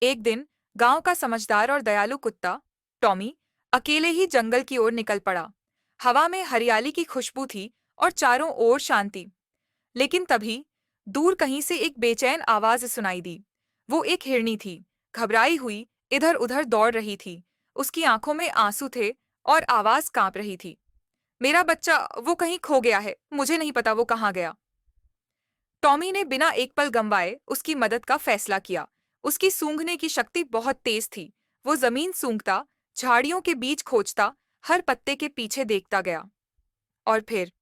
एक दिन गांव का समझदार और दयालु कुत्ता टॉमी अकेले ही जंगल की ओर निकल पड़ा। हवा में हरियाली की खुशबू थी और चारों ओर शांति। लेकिन तभी दूर कहीं से एक बेचैन आवाज सुनाई दी। वो एक हिरनी थी, घबराई हुई इधर उधर दौड़ रही थी। उसकी आंखों में आंसू थे और आवाज कांप रही थी। मेरा बच्चा, वो कहीं खो गया है, मुझे नहीं पता वो कहाँ गया। टॉमी ने बिना एक पल गंवाए उसकी मदद का फैसला किया। उसकी सूंघने की शक्ति बहुत तेज थी। वो जमीन सूंघता, झाड़ियों के बीच खोजता, हर पत्ते के पीछे देखता गया। और फिर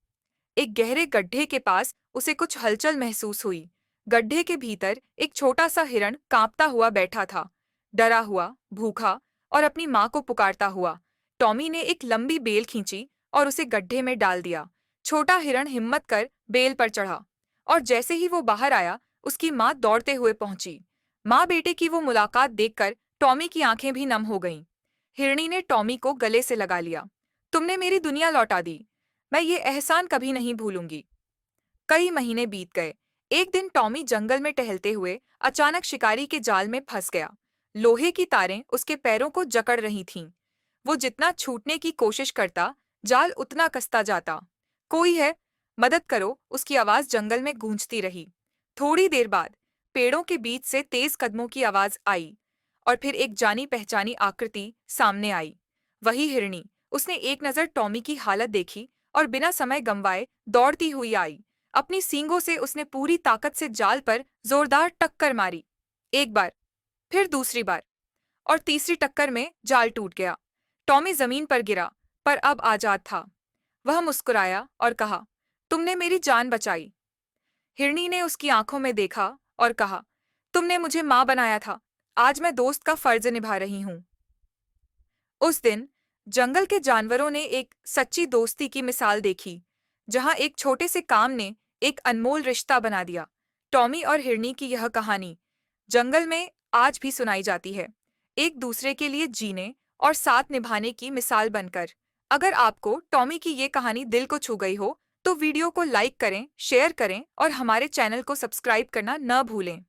एक गहरे गड्ढे के पास उसे कुछ हलचल महसूस हुई। गड्ढे के भीतर एक छोटा सा हिरण कांपता हुआ बैठा था, डरा हुआ, भूखा और अपनी माँ को पुकारता हुआ। टॉमी ने एक लंबी बेल खींची और उसे गड्ढे में डाल दिया। छोटा हिरण हिम्मत कर बेल पर चढ़ा और जैसे ही वो बाहर आया, उसकी माँ दौड़ते हुए पहुंची। माँ बेटे की वो मुलाकात देखकर टॉमी की आंखें भी नम हो गईं। हिरनी ने टॉमी को गले से लगा लिया। तुमने मेरी दुनिया लौटा दी, मैं ये एहसान कभी नहीं भूलूंगी। कई महीने बीत गए। एक दिन टॉमी जंगल में टहलते हुए अचानक शिकारी के जाल में फंस गया। लोहे की तारें उसके पैरों को जकड़ रही थीं। वो जितना छूटने की कोशिश करता, जाल उतना कसता जाता। कोई है, मदद करो, उसकी आवाज जंगल में गूंजती रही। थोड़ी देर बाद पेड़ों के बीच से तेज कदमों की आवाज आई और फिर एक जानी पहचानी आकृति सामने आई। वही हिरनी। उसने एक नजर टॉमी की हालत देखी और बिना समय गंवाए दौड़ती हुई आई। अपनी सींगों से उसने पूरी ताकत से जाल पर जोरदार टक्कर मारी। एक बार, फिर दूसरी बार, और तीसरी टक्कर में जाल टूट गया। टॉमी जमीन पर गिरा, पर अब आजाद था। वह मुस्कुराया और कहा, तुमने मेरी जान बचाई। हिरनी ने उसकी आंखों में देखा और कहा, तुमने मुझे मां बनाया था, आज मैं दोस्त का फर्ज निभा रही हूं। उस दिन जंगल के जानवरों ने एक सच्ची दोस्ती की मिसाल देखी, जहां एक छोटे से काम ने एक अनमोल रिश्ता बना दिया। टॉमी और हिरनी की यह कहानी जंगल में आज भी सुनाई जाती है, एक दूसरे के लिए जीने और साथ निभाने की मिसाल बनकर। अगर आपको टॉमी की ये कहानी दिल को छू गई हो, तो वीडियो को लाइक करें, शेयर करें और हमारे चैनल को सब्सक्राइब करना न भूलें।